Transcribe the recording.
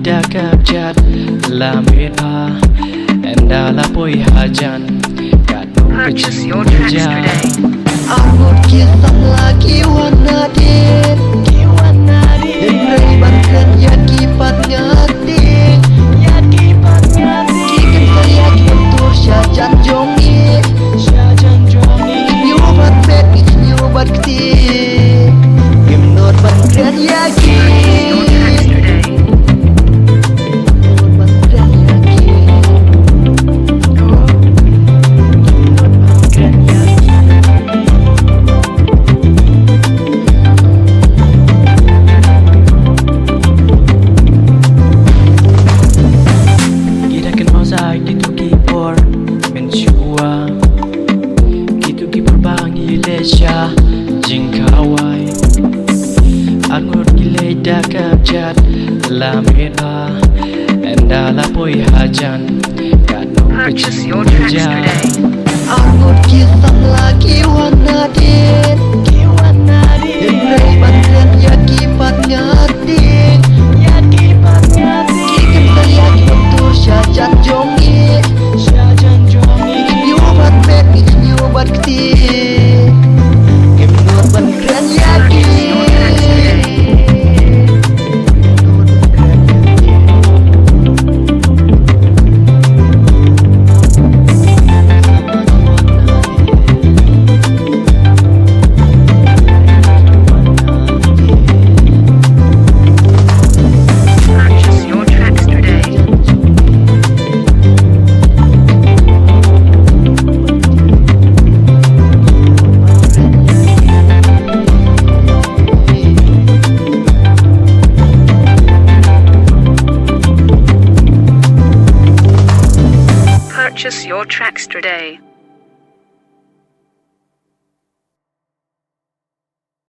dakapjat lamira endala poi hajan Purchase your tracks today. Armut kisah lagi warna din Diberi bangkan ya kipat ngati Kikan saya kuntur syajan jongi Nyubat bet nyubat kti Gimnot bangkan yaki Gitu kipor mynshwa gitu kipor bangi lesha jingkawai angur gile dakapjat lamira endala poi hajan Purchase your tracks today. Armut kisah lagi warna din Diberi bangkan ya kipat ngati Kikan saya kuntur syajan jongi Nyubat bet nyubat kti Gimnot bangkan yaki Purchase your tracks today. Purchase your tracks today.